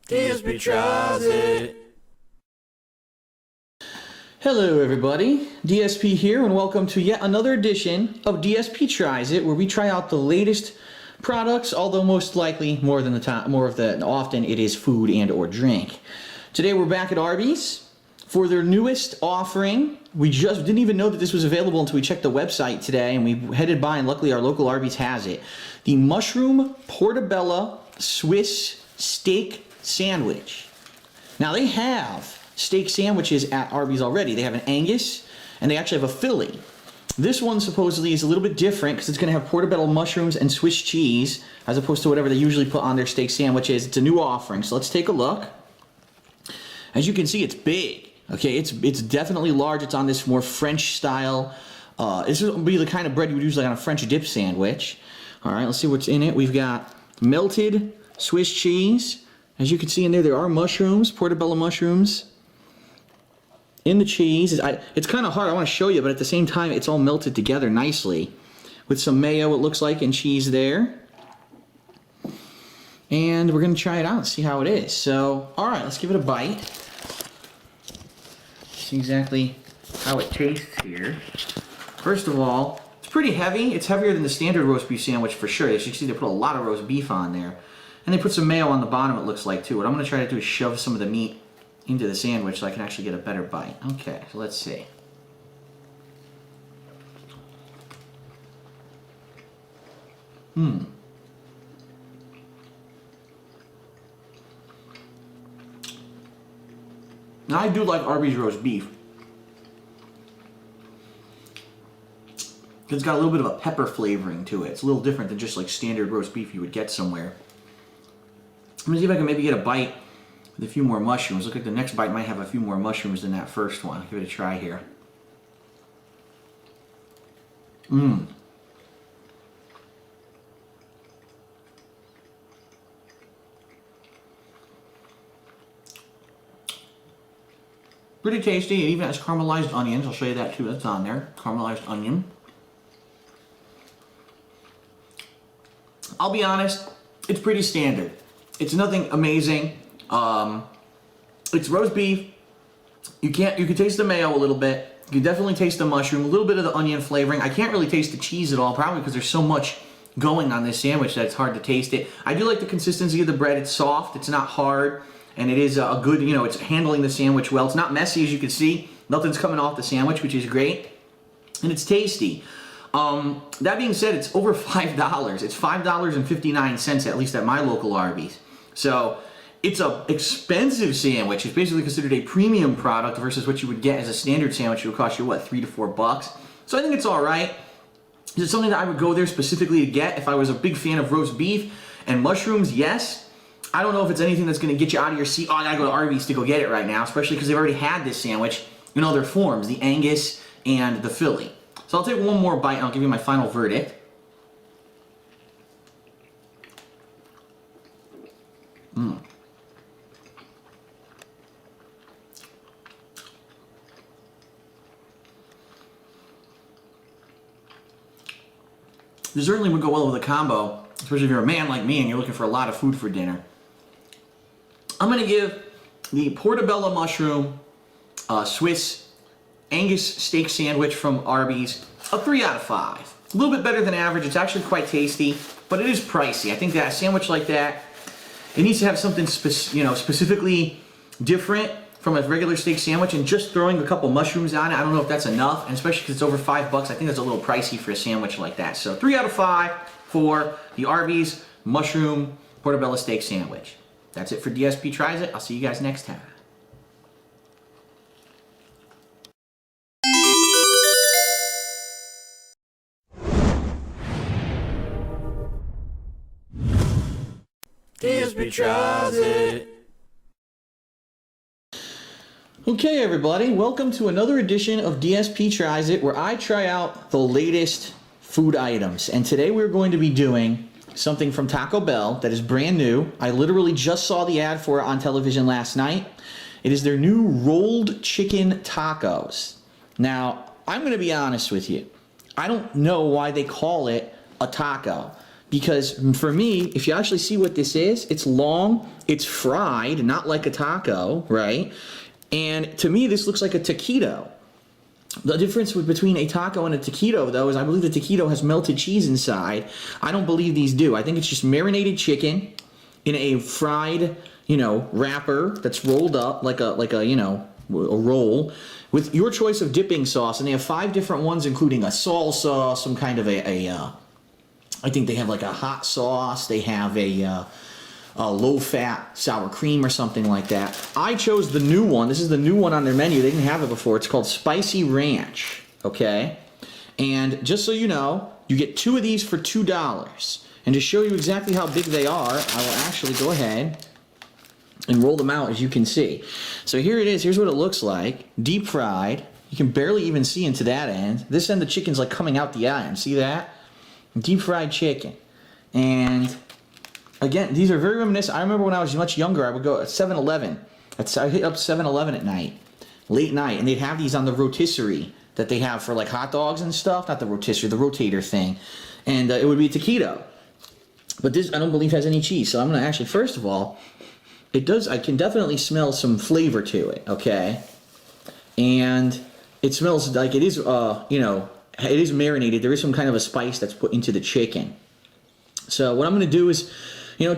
DSP tries it. Hello everybody, DSP here, and welcome to yet another edition of DSP Tries It, where we try out the latest products, although most likely more often it is food and or drink. Today we're back at Arby's for their newest offering. We just didn't even know that this was available until we checked the website today, and we headed by, and luckily our local Arby's has it. The Mushroom Portobello Swiss Steak Sandwich. Now they have steak sandwiches at Arby's already. They have an Angus, and they actually have a Philly. This one supposedly is a little bit different because it's going to have portobello mushrooms and Swiss cheese, as opposed to whatever they usually put on their steak sandwiches. It's a new offering, so let's take a look. As you can see, it's big. Okay, it's definitely large. It's on this more French style. This would be the kind of bread you would use like on a French dip sandwich. All right, let's see what's in it. We've got melted Swiss cheese. As you can see in there are mushrooms, portobello mushrooms in the cheese. It's kind of hard, I want to show you, but at the same time it's all melted together nicely with some mayo, it looks like, and cheese there. And we're going to try it out and see how it is. So, alright, let's give it a bite. See exactly how it tastes here. First of all, it's pretty heavy. It's heavier than the standard roast beef sandwich for sure. As you can see, they put a lot of roast beef on there. And they put some mayo on the bottom, it looks like, too. What I'm going to try to do is shove some of the meat into the sandwich so I can actually get a better bite. Okay, so let's see. Now I do like Arby's roast beef. It's got a little bit of a pepper flavoring to it. It's a little different than just like standard roast beef you would get somewhere. I'm gonna see if I can maybe get a bite with a few more mushrooms. Look like the next bite might have a few more mushrooms than that first one. I'll give it a try here. Pretty tasty. It even has caramelized onions. I'll show you that too. That's on there. Caramelized onion. I'll be honest, it's pretty standard. It's nothing amazing. It's roast beef. You can taste the mayo a little bit. You can definitely taste the mushroom, a little bit of the onion flavoring. I can't really taste the cheese at all, probably because there's so much going on this sandwich that it's hard to taste it. I do like the consistency of the bread. It's soft, it's not hard, and it is a good, it's handling the sandwich well. It's not messy, as you can see. Nothing's coming off the sandwich, which is great. And it's tasty. That being said, it's over $5. It's $5.59, at least at my local Arby's. So it's an expensive sandwich. It's basically considered a premium product versus what you would get as a standard sandwich. It would cost you, what, $3 to $4? So I think it's all right. Is it something that I would go there specifically to get if I was a big fan of roast beef and mushrooms? Yes. I don't know if it's anything that's going to get you out of your seat. Oh, I gotta go to Arby's to go get it right now, especially because they've already had this sandwich in other forms, the Angus and the Philly. So I'll take one more bite and I'll give you my final verdict. This certainly would go well with a combo, especially if you're a man like me and you're looking for a lot of food for dinner. I'm going to give the Portobello Mushroom Swiss Angus steak sandwich from Arby's a 3 out of 5. A little bit better than average. It's actually quite tasty, but it is pricey. I think that a sandwich like that, it needs to have something specifically different from a regular steak sandwich, and just throwing a couple mushrooms on it, I don't know if that's enough, and especially because it's over $5, I think that's a little pricey for a sandwich like that. So 3 out of 5 for the Arby's Mushroom Portobello Steak Sandwich. That's it for DSP Tries It. I'll see you guys next time. DSP tries it. Okay everybody, welcome to another edition of DSP Tries It, where I try out the latest food items. And today we're going to be doing something from Taco Bell that is brand new. I literally just saw the ad for it on television last night. It is their new rolled chicken tacos. Now, I'm going to be honest with you. I don't know why they call it a taco. because for me, if you actually see what this is, it's long, it's fried, not like a taco, right? And to me, this looks like a taquito. The difference between a taco and a taquito, though, is I believe the taquito has melted cheese inside. I don't believe these do. I think it's just marinated chicken in a fried, wrapper that's rolled up like a a roll with your choice of dipping sauce. And they have 5 different ones, including a salsa, some kind of I think they have like a hot sauce. They have a low-fat sour cream or something like that. I chose the new one. This is the new one on their menu. They didn't have it before. It's called Spicy Ranch, okay? And just so you know, you get 2 of these for $2. And to show you exactly how big they are, I will actually go ahead and roll them out, as you can see. So here it is. Here's what it looks like. Deep fried. You can barely even see into that end. This end, the chicken's like coming out the end. See that? Deep fried chicken. And again, these are very reminiscent. I remember when I was much younger, I would go at 7-Eleven. I hit up 7-Eleven at night, late night, and they'd have these on the rotisserie that they have for like hot dogs and stuff. Not the rotisserie, the rotator thing. And it would be a taquito. But this, I don't believe, has any cheese. So I'm going to actually, first of all, it does, I can definitely smell some flavor to it, okay? And it smells like it is, it is marinated. There is some kind of a spice that's put into the chicken. So what I'm going to do is,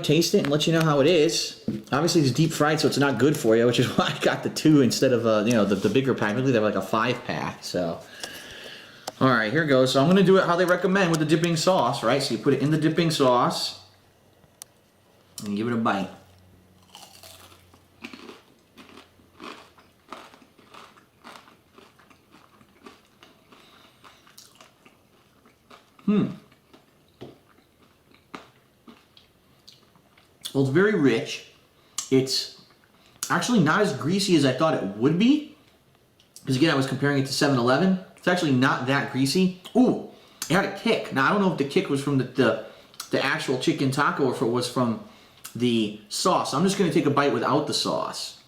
taste it and let you know how it is. Obviously, it's deep fried, so it's not good for you, which is why I got the 2 instead of, the bigger pack. I believe they have like a 5-pack, so. All right, here goes. So I'm going to do it how they recommend with the dipping sauce, right? So you put it in the dipping sauce and give it a bite. Well, it's very rich. It's actually not as greasy as I thought it would be. Because again, I was comparing it to 7-Eleven. It's actually not that greasy. Ooh, it had a kick. Now, I don't know if the kick was from the actual chicken taco or if it was from the sauce. I'm just going to take a bite without the sauce.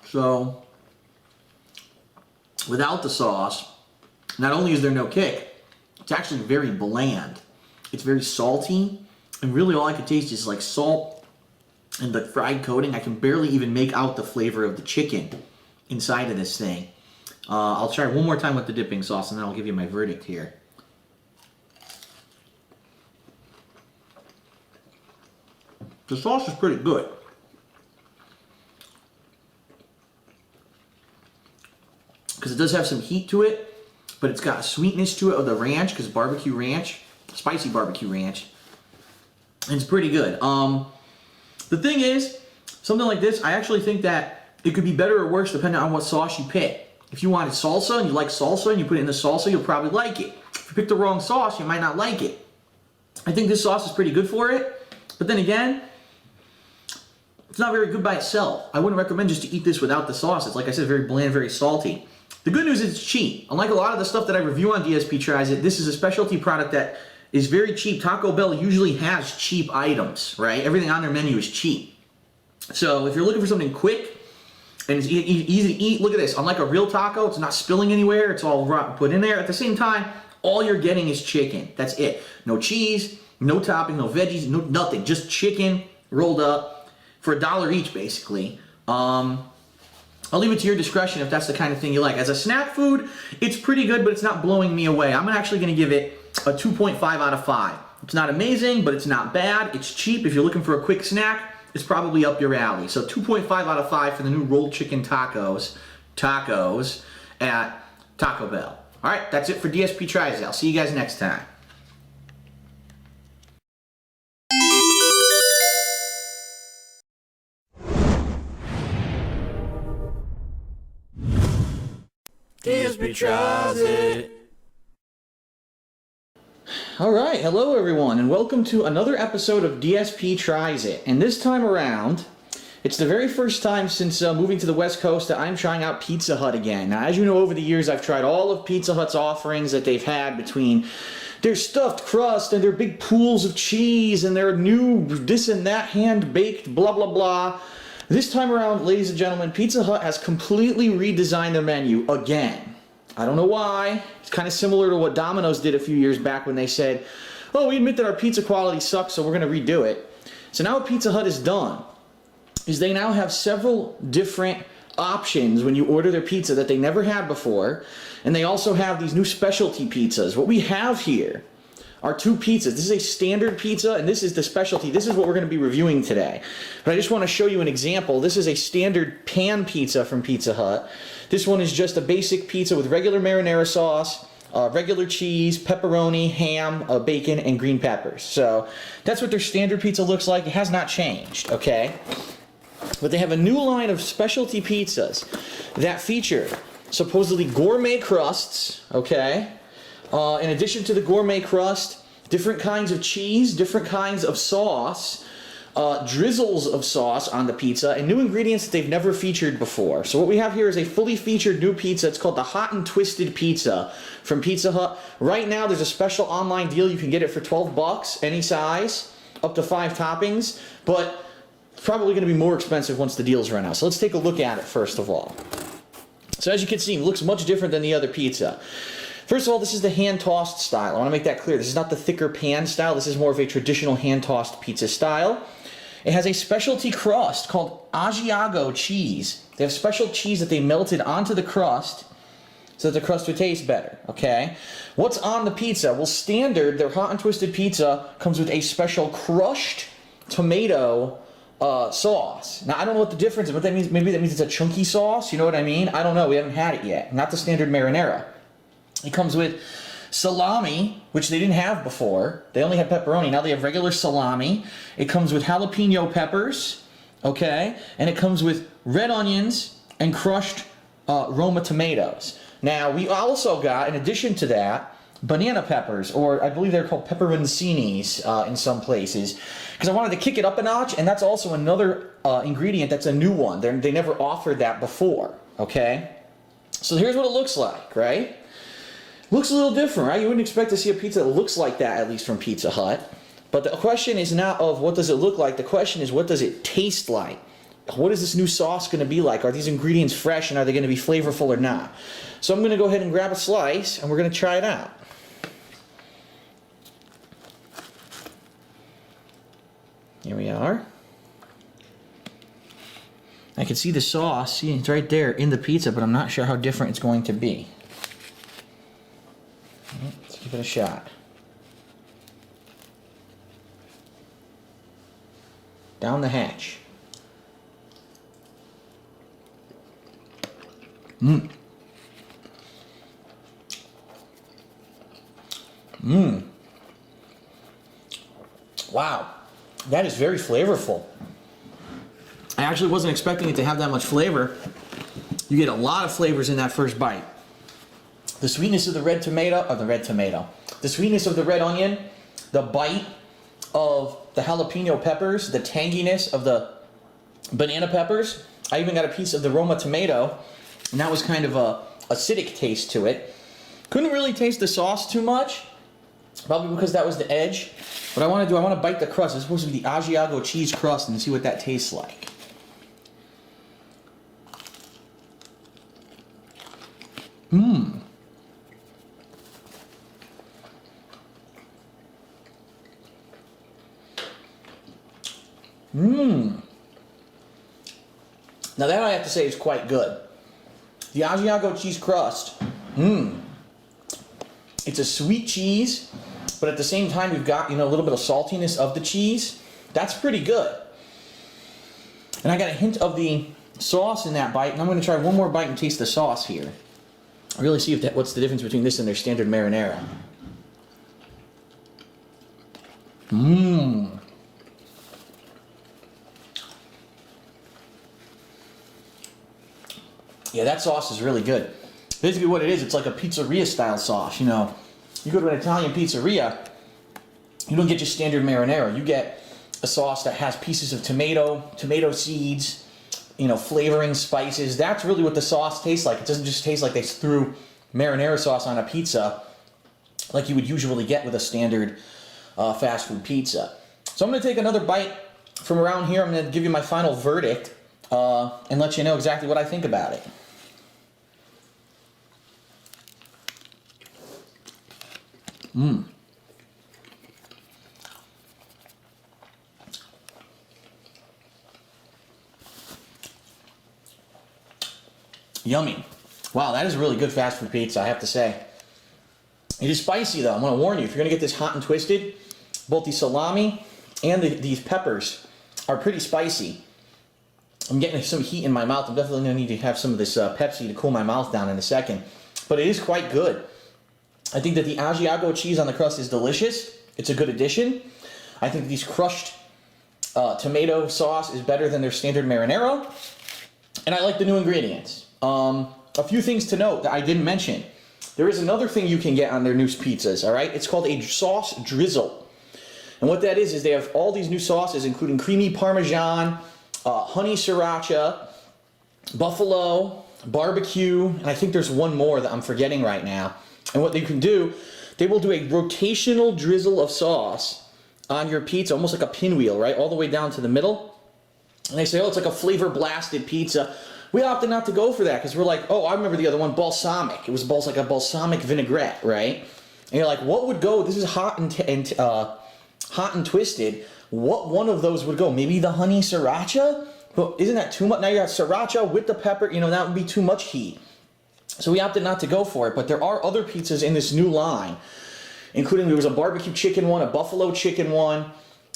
So, without the sauce, not only is there no kick, it's actually very bland. It's very salty, and really all I can taste is like salt and the fried coating. I can barely even make out the flavor of the chicken inside of this thing. I'll try one more time with the dipping sauce, and then I'll give you my verdict here. The sauce is pretty good. Because it does have some heat to it, but it's got a sweetness to it of the ranch, because barbecue ranch, spicy barbecue ranch, and it's pretty good. The thing is, something like this, I actually think that it could be better or worse depending on what sauce you pick. If you wanted salsa and you like salsa and you put it in the salsa, you'll probably like it. If you pick the wrong sauce, you might not like it. I think this sauce is pretty good for it, but then again, it's not very good by itself. I wouldn't recommend just to eat this without the sauce. It's, like I said, very bland, very salty. The good news is it's cheap. Unlike a lot of the stuff that I review on DSP Tries It, this is a specialty product that is very cheap. Taco Bell usually has cheap items, right? Everything on their menu is cheap. So if you're looking for something quick and it's easy to eat, look at this. Unlike a real taco, it's not spilling anywhere. It's all put in there. At the same time, all you're getting is chicken. That's it. No cheese, no topping, no veggies, no nothing. Just chicken rolled up for $1 each, basically. I'll leave it to your discretion if that's the kind of thing you like. As a snack food, it's pretty good, but it's not blowing me away. I'm actually going to give it a 2.5 out of 5. It's not amazing, but it's not bad. It's cheap. If you're looking for a quick snack, it's probably up your alley. So 2.5 out of 5 for the new rolled chicken tacos at Taco Bell. All right, that's it for DSP Tries It. I'll see you guys next time. DSP Tries It. All right, hello everyone, and welcome to another episode of DSP Tries It. And this time around, it's the very first time since moving to the West Coast that I'm trying out Pizza Hut again. Now, as you know, over the years, I've tried all of Pizza Hut's offerings that they've had between their stuffed crust and their big pools of cheese and their new this and that hand-baked blah, blah, blah. This time around, ladies and gentlemen, Pizza Hut has completely redesigned their menu again. I don't know why. It's kind of similar to what Domino's did a few years back when they said, oh, we admit that our pizza quality sucks, so we're going to redo it. So now what Pizza Hut has done is they now have several different options when you order their pizza that they never had before, and they also have these new specialty pizzas. What we have here are two pizzas. This is a standard pizza, and this is the specialty. This is what we're going to be reviewing today. But I just want to show you an example. This is a standard pan pizza from Pizza Hut. This one is just a basic pizza with regular marinara sauce, regular cheese, pepperoni, ham, bacon, and green peppers. So that's what their standard pizza looks like. It has not changed, okay? But they have a new line of specialty pizzas that feature supposedly gourmet crusts, okay? In addition to the gourmet crust, different kinds of cheese, different kinds of sauce, drizzles of sauce on the pizza, and new ingredients that they've never featured before. So what we have here is a fully featured new pizza. It's called the Hot and Twisted Pizza from Pizza Hut. Right now there's a special online deal. You can get it for 12 bucks, any size, up to 5 toppings, but it's probably going to be more expensive once the deals run out. So let's take a look at it first of all. So as you can see, it looks much different than the other pizza. First of all, this is the hand-tossed style. I want to make that clear. This is not the thicker pan style. This is more of a traditional hand-tossed pizza style. It has a specialty crust called Asiago cheese. They have special cheese that they melted onto the crust so that the crust would taste better, okay? What's on the pizza? Well, standard, their Hot and Twisted Pizza comes with a special crushed tomato sauce. Now, I don't know what the difference is. What that means, maybe that means it's a chunky sauce. You know what I mean? I don't know. We haven't had it yet. Not the standard marinara. It comes with salami, which they didn't have before. They only had pepperoni. Now they have regular salami. It comes with jalapeno peppers, okay? And it comes with red onions and crushed Roma tomatoes. Now, we also got, in addition to that, banana peppers, or I believe they're called pepperoncinis in some places, because I wanted to kick it up a notch, and that's also another ingredient that's a new one. They never offered that before, okay? So here's what it looks like, right? Looks a little different, right? You wouldn't expect to see a pizza that looks like that, at least from Pizza Hut. But the question is not of what does it look like, the question is what does it taste like? What is this new sauce going to be like? Are these ingredients fresh and are they going to be flavorful or not? So I'm going to go ahead and grab a slice and we're going to try it out. Here we are. I can see the sauce, see it's right there in the pizza, but I'm not sure how different it's going to be. Let's give it a shot. Down the hatch. Mmm. Mmm. Wow. That is very flavorful. I actually wasn't expecting it to have that much flavor. You get a lot of flavors in that first bite. The sweetness of the red tomato, the sweetness of the red onion, the bite of the jalapeno peppers, the tanginess of the banana peppers. I even got a piece of the Roma tomato, and that was kind of a acidic taste to it. Couldn't really taste the sauce too much, probably because that was the edge. What I want to do, I want to bite the crust. It's supposed to be the Asiago cheese crust and see what that tastes like. Mmm. Mmm. Now that I have to say is quite good. The Asiago cheese crust. Mmm. It's a sweet cheese, but at the same time we've got, a little bit of saltiness of the cheese. That's pretty good. And I got a hint of the sauce in that bite, and I'm going to try one more bite and taste the sauce here. Really see what's the difference between this and their standard marinara. Mmm. Yeah, that sauce is really good. Basically what it is, it's like a pizzeria style sauce, You go to an Italian pizzeria, you don't get your standard marinara. You get a sauce that has pieces of tomato seeds, flavoring spices. That's really what the sauce tastes like. It doesn't just taste like they threw marinara sauce on a pizza like you would usually get with a standard fast food pizza. So I'm going to take another bite from around here. I'm going to give you my final verdict and let you know exactly what I think about it. Yummy. Wow, that is a really good fast food pizza, I have to say. It is spicy though. I'm going to warn you, if you're going to get this hot and twisted, both the salami and these peppers are pretty spicy. I'm getting some heat in my mouth. I'm definitely going to need to have some of this Pepsi to cool my mouth down in a second. But it is quite good. I think that the Asiago cheese on the crust is delicious. It's a good addition. I think these crushed tomato sauce is better than their standard marinara. And I like the new ingredients. A few things to note that I didn't mention. There is another thing you can get on their new pizzas, all right? It's called a sauce drizzle. And what that is they have all these new sauces, including creamy Parmesan, honey Sriracha, buffalo, barbecue, and I think there's one more that I'm forgetting right now. And what they can do, they will do a rotational drizzle of sauce on your pizza, almost like a pinwheel, right? All the way down to the middle. And they say, oh, it's like a flavor blasted pizza. We opted not to go for that because we're like, oh, I remember the other one, balsamic. It was like a balsamic vinaigrette, right? And you're like, what would go? This is hot and twisted. What one of those would go? Maybe the honey Sriracha? But isn't that too much? Now you got Sriracha with the pepper. You know, that would be too much heat. So we opted not to go for it. But there are other pizzas in this new line, including there was a barbecue chicken one, a buffalo chicken one.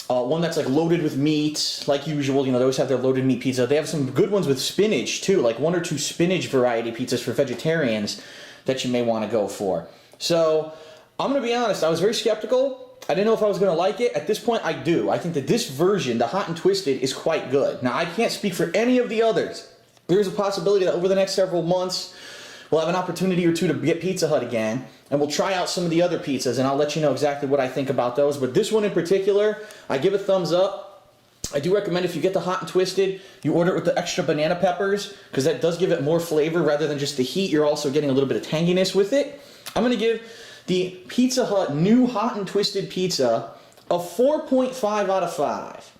One that's like loaded with meat, like usual. You know, they always have their loaded meat pizza. They have some good ones with spinach too, like 1 or 2 spinach variety pizzas for vegetarians that you may want to go for. So I'm going to be honest, I was very skeptical. I didn't know if I was going to like it. At this point, I do. I think that this version, the hot and twisted, is quite good. Now, I can't speak for any of the others. There's a possibility that over the next several months, we'll have an opportunity or two to get Pizza Hut again, and we'll try out some of the other pizzas, and I'll let you know exactly what I think about those. But this one in particular, I give a thumbs up. I do recommend if you get the hot and twisted, you order it with the extra banana peppers, because that does give it more flavor rather than just the heat. You're also getting a little bit of tanginess with it. I'm going to give the Pizza Hut new hot and twisted pizza a 4.5 out of 5.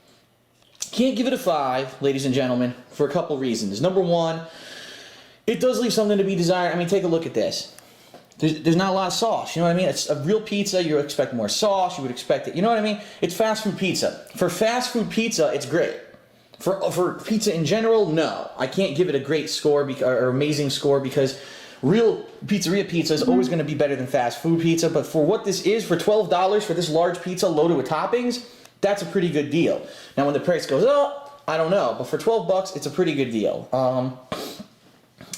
Can't give it a 5, ladies and gentlemen, for a couple reasons. Number one, it does leave something to be desired. I mean, take a look at this. There's not a lot of sauce, you know what I mean? It's a real pizza, you expect more sauce, you would expect it, you know what I mean? It's fast food pizza. For fast food pizza, it's great. For pizza in general, no. I can't give it a great score or amazing score because real pizzeria pizza is always going to be better than fast food pizza, but for what this is, for $12 for this large pizza loaded with toppings, that's a pretty good deal. Now when the price goes up, I don't know, but for 12 bucks, it's a pretty good deal.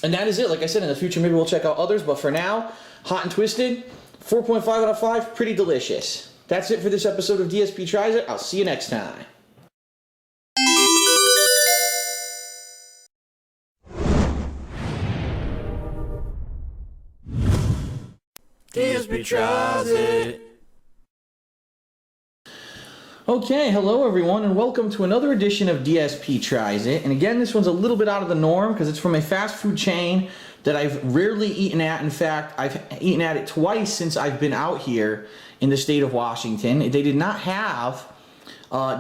And that is it. Like I said, in the future, maybe we'll check out others. But for now, hot and twisted, 4.5 out of 5, pretty delicious. That's it for this episode of DSP Tries It. I'll see you next time. DSP Tries It. Okay, hello everyone, and welcome to another edition of DSP Tries It. And again, this one's a little bit out of the norm because it's from a fast food chain that I've rarely eaten at. In fact, I've eaten at it twice since I've been out here in the state of Washington. They did not have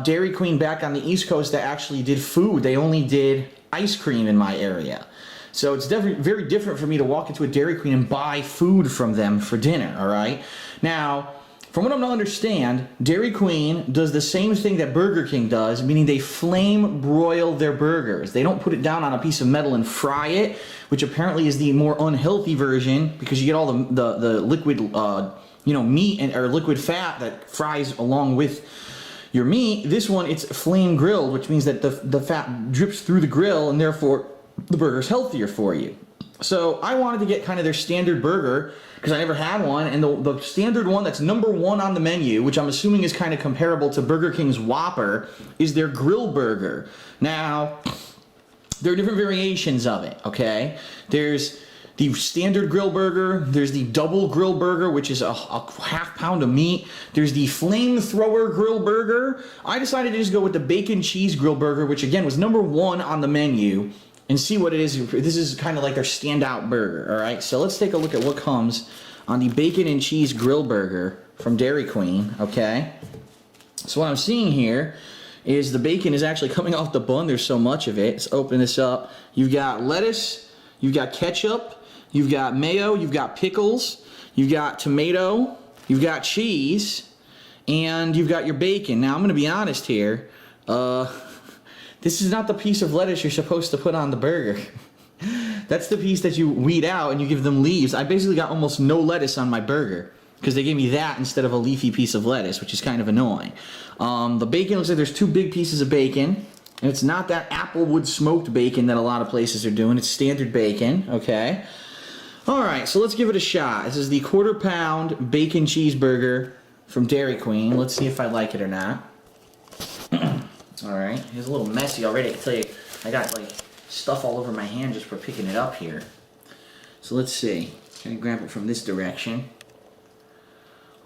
Dairy Queen back on the East Coast that actually did food. They only did ice cream in my area. So it's definitely very different for me to walk into a Dairy Queen and buy food from them for dinner, all right? Now, from what I'm to understand, Dairy Queen does the same thing that Burger King does, meaning they flame broil their burgers. They don't put it down on a piece of metal and fry it, which apparently is the more unhealthy version because you get all the liquid, meat or liquid fat that fries along with your meat. This one, it's flame grilled, which means that the fat drips through the grill and therefore the burger's healthier for you. So I wanted to get kind of their standard burger because I never had one, and the standard one that's number 1 on the menu, which I'm assuming is kind of comparable to Burger King's Whopper, is their grill burger. Now, there are different variations of it, okay? There's the standard grill burger, there's the double grill burger, which is a half pound of meat. There's the Flamethrower grill burger. I decided to just go with the bacon cheese grill burger, which again was number 1 on the menu, and see what it is. This is kind of like their standout burger, all right? So let's take a look at what comes on the bacon and cheese grill burger from Dairy Queen, okay? So what I'm seeing here is the bacon is actually coming off the bun. There's so much of it. Let's open this up. You've got lettuce, you've got ketchup, you've got mayo, you've got pickles, you've got tomato, you've got cheese, and you've got your bacon. Now I'm going to be honest here. This is not the piece of lettuce you're supposed to put on the burger. That's the piece that you weed out and you give them leaves. I basically got almost no lettuce on my burger because they gave me that instead of a leafy piece of lettuce, which is kind of annoying. The bacon looks like there's 2 big pieces of bacon. And it's not that applewood smoked bacon that a lot of places are doing. It's standard bacon, okay? All right, so let's give it a shot. This is the 1/4 pound bacon cheeseburger from Dairy Queen. Let's see if I like it or not. All right, it's a little messy already. I can tell you, I got like stuff all over my hand just for picking it up here. So let's see. Gonna grab it from this direction.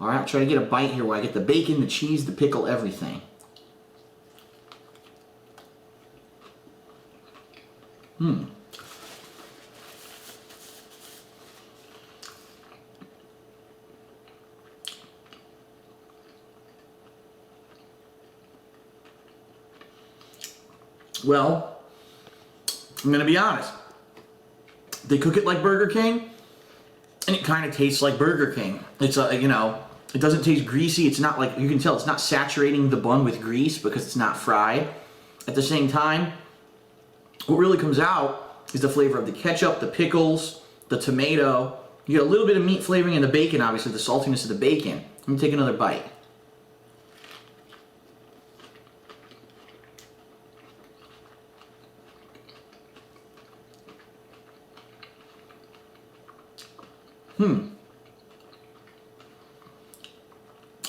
All right, I'll try to get a bite here where I get the bacon, the cheese, the pickle, everything. Well, I'm gonna be honest. They cook it like Burger King, and it kind of tastes like Burger King. It's you know, it doesn't taste greasy. It's not like, you can tell it's not saturating the bun with grease because it's not fried. At the same time, what really comes out is the flavor of the ketchup, the pickles, the tomato. You get a little bit of meat flavoring in the bacon, obviously, the saltiness of the bacon. Let me take another bite.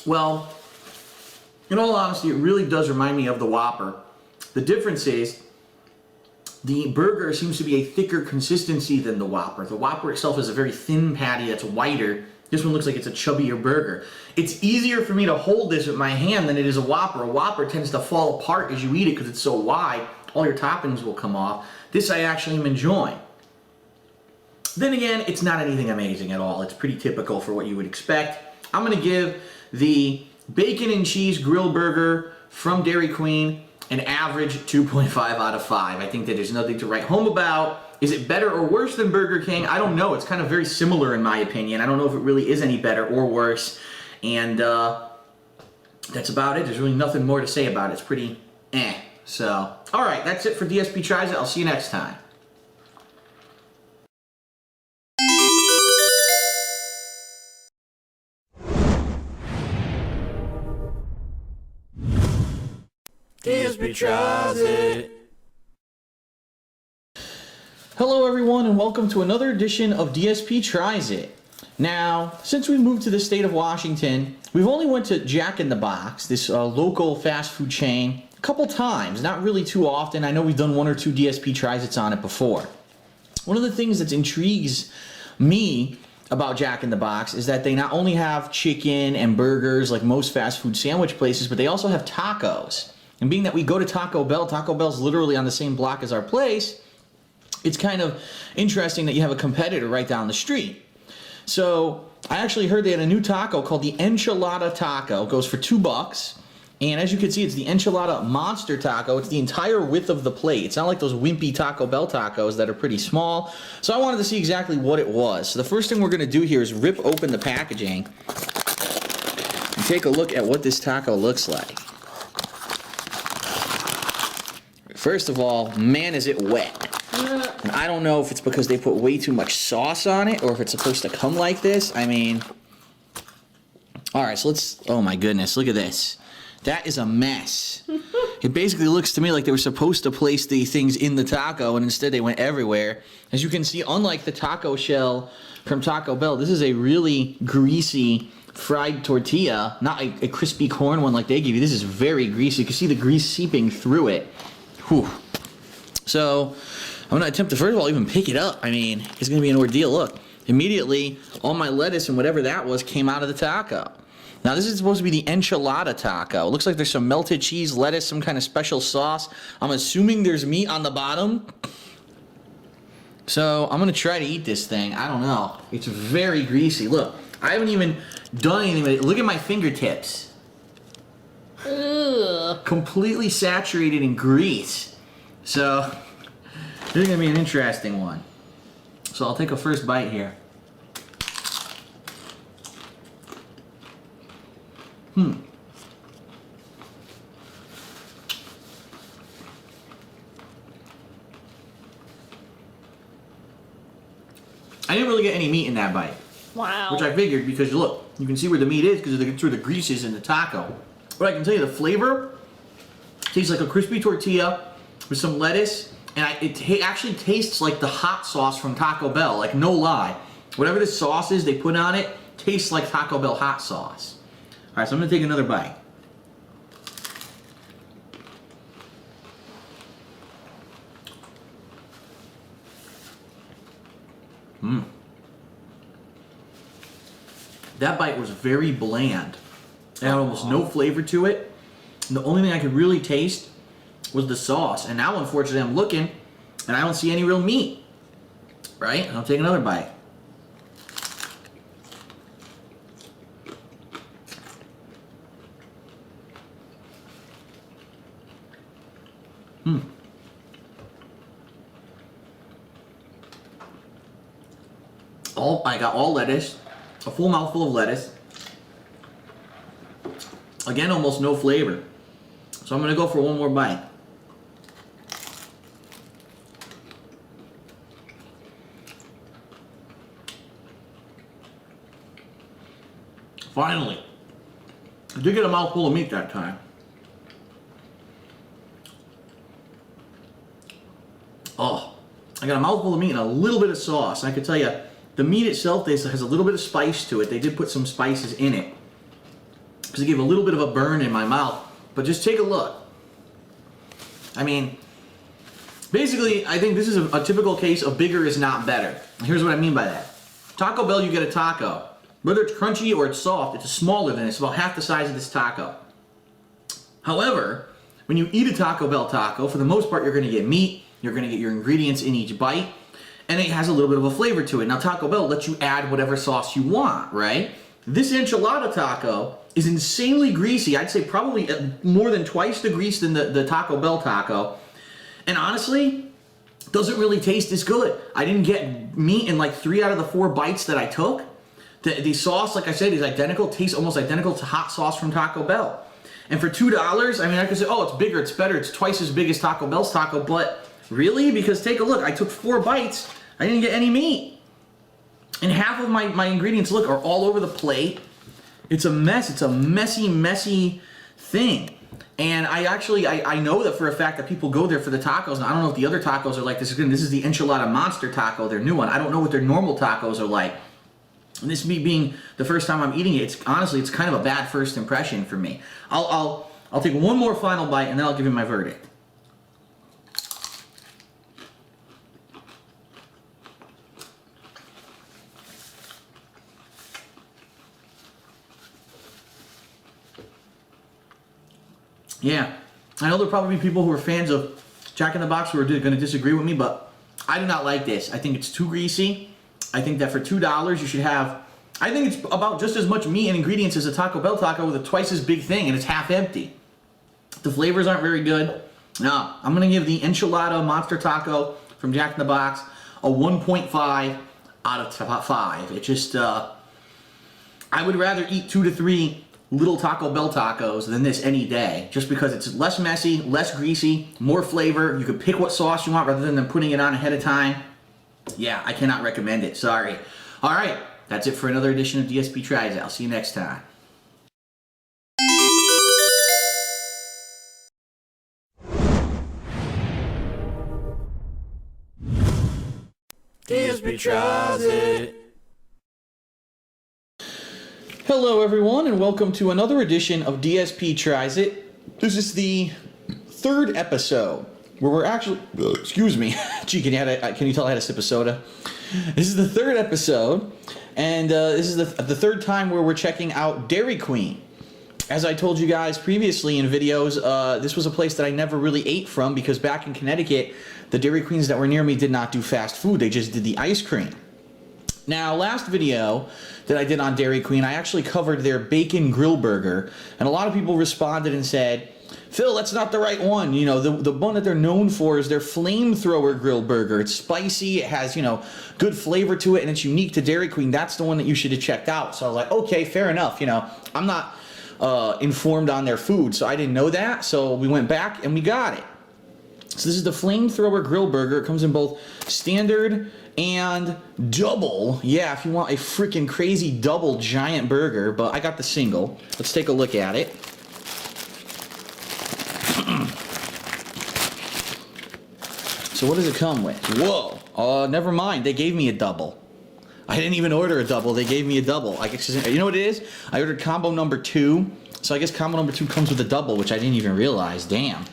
Well, in all honesty, it really does remind me of the Whopper. The difference is the burger seems to be a thicker consistency than the Whopper. The Whopper itself is a very thin patty that's whiter. This one looks like it's a chubbier burger. It's easier for me to hold this with my hand than it is a Whopper. A Whopper tends to fall apart as you eat it because it's so wide. All your toppings will come off. This I actually am enjoying. Then again, it's not anything amazing at all. It's pretty typical for what you would expect. I'm going to give the bacon and cheese grill burger from Dairy Queen an average 2.5 out of 5. I think that there's nothing to write home about. Is it better or worse than Burger King? I don't know. It's kind of very similar in my opinion. I don't know if it really is any better or worse. And that's about it. There's really nothing more to say about it. It's pretty eh. So, all right, that's it for DSP Tries It. I'll see you next time. DSP Tries It. Hello everyone and welcome to another edition of DSP Tries It. Now, since we moved to the state of Washington, we've only went to Jack in the Box, this local fast food chain, a couple times, not really too often. I know we've done 1 or 2 DSP Tries It's on it before. One of the things that intrigues me about Jack in the Box is that they not only have chicken and burgers like most fast food sandwich places, but they also have tacos. And being that we go to Taco Bell's literally on the same block as our place, it's kind of interesting that you have a competitor right down the street. So I actually heard they had a new taco called the Enchilada Taco. It goes for $2. And as you can see, it's the Enchilada Monster Taco. It's the entire width of the plate. It's not like those wimpy Taco Bell tacos that are pretty small. So I wanted to see exactly what it was. So the first thing we're going to do here is rip open the packaging and take a look at what this taco looks like. First of all, man, is it wet. And I don't know if it's because they put way too much sauce on it or if it's supposed to come like this. I mean, all right, so let's, oh my goodness, look at this. That is a mess. It basically looks to me like they were supposed to place the things in the taco and instead they went everywhere. As you can see, unlike the taco shell from Taco Bell, this is a really greasy fried tortilla, not a crispy corn one like they give you. This is very greasy. You can see the grease seeping through it. Whew. So I'm going to attempt to, first of all, even pick it up. I mean, it's going to be an ordeal. Look, immediately, all my lettuce and whatever that was came out of the taco. Now, this is supposed to be the Enchilada Taco. It looks like there's some melted cheese, lettuce, some kind of special sauce. I'm assuming there's meat on the bottom. So I'm going to try to eat this thing. I don't know. It's very greasy. Look, I haven't even done anything with it. Look at my fingertips. Ugh. completely saturated in grease. So this is gonna be an interesting one. So I'll take a first bite here. I didn't really get any meat in that bite. Wow. Which I figured because look, you can see where the meat is because it's where the grease is in the taco. But I can tell you the flavor tastes like a crispy tortilla with some lettuce, and it actually tastes like the hot sauce from Taco Bell, like no lie. Whatever this sauce is they put on it tastes like Taco Bell hot sauce. All right, so I'm gonna take another bite. That bite was very bland. It had almost no flavor to it. And the only thing I could really taste was the sauce. And now, unfortunately, I'm looking and I don't see any real meat. Right? And I'll take another bite. I got all lettuce, a full mouthful of lettuce. Again, almost no flavor. So I'm gonna go for one more bite. Finally, I did get a mouthful of meat that time. Oh, I got a mouthful of meat and a little bit of sauce. I could tell you, the meat itself has a little bit of spice to it. They did put some spices in it because it gave a little bit of a burn in my mouth. But just take a look. I mean, basically, I think this is a typical case of bigger is not better. And here's what I mean by that. Taco Bell, you get a taco. Whether it's crunchy or it's soft, it's smaller than it. It's about half the size of this taco. However, when you eat a Taco Bell taco, for the most part, you're going to get meat. You're going to get your ingredients in each bite. And it has a little bit of a flavor to it. Now, Taco Bell lets you add whatever sauce you want, right? This enchilada taco is insanely greasy. I'd say probably more than twice the grease than the Taco Bell taco. And honestly, doesn't really taste as good. I didn't get meat in like 3 out of the 4 bites that I took. The sauce, like I said, is identical, tastes almost identical to hot sauce from Taco Bell. And for $2, I mean, I could say, oh, it's bigger, it's better, it's twice as big as Taco Bell's taco, but really? Because take a look, I took 4 bites, I didn't get any meat. And half of my ingredients, look, are all over the plate. It's a mess. It's a messy, messy thing. And I know that for a fact that people go there for the tacos. And I don't know if the other tacos are like this. Again, this is the Enchilada Monster Taco, their new one. I don't know what their normal tacos are like. And this me being the first time I'm eating it, it's honestly, it's kind of a bad first impression for me. I'll take one more final bite and then I'll give you my verdict. Yeah, I know there'll probably be people who are fans of Jack in the Box who are going to disagree with me, but I do not like this. I think it's too greasy. I think that for $2 you should have, I think it's about just as much meat and ingredients as a Taco Bell taco with a twice as big thing, and it's half empty. The flavors aren't very good. No, I'm going to give the Enchilada Monster Taco from Jack in the Box a 1.5 out of 5. It just, I would rather eat 2 to 3 little Taco Bell tacos than this any day, just because it's less messy, less greasy, more flavor. You can pick what sauce you want rather than putting it on ahead of time. Yeah, I cannot recommend it. Sorry. All right, that's it for another edition of DSP Tries It. I'll see you next time. DSP Tries It. Hello everyone and welcome to another edition of DSP Tries It. This is the 3rd episode where we're actually, excuse me, gee, can you tell I had a sip of soda? This is the 3rd episode and this is the 3rd time where we're checking out Dairy Queen. As I told you guys previously in videos, this was a place that I never really ate from because back in Connecticut, the Dairy Queens that were near me did not do fast food, they just did the ice cream. Now, last video that I did on Dairy Queen, I actually covered their bacon grill burger, and a lot of people responded and said, Phil, that's not the right one. You know, the one that they're known for is their Flamethrower grill burger. It's spicy, it has, you know, good flavor to it, and it's unique to Dairy Queen. That's the one that you should have checked out. So I was like, okay, fair enough. You know, I'm not informed on their food, so I didn't know that. So we went back and we got it. So this is the Flamethrower grill burger. It comes in both standard and double. Yeah, if you want a freaking crazy double giant burger, but I got the single. Let's take a look at it. So what does it come with? Whoa, never mind, they gave me a double. I didn't even order a double, they gave me a double. I guess, you know what it is? I ordered combo number 2, so I guess combo number 2 comes with a double, which I didn't even realize, damn.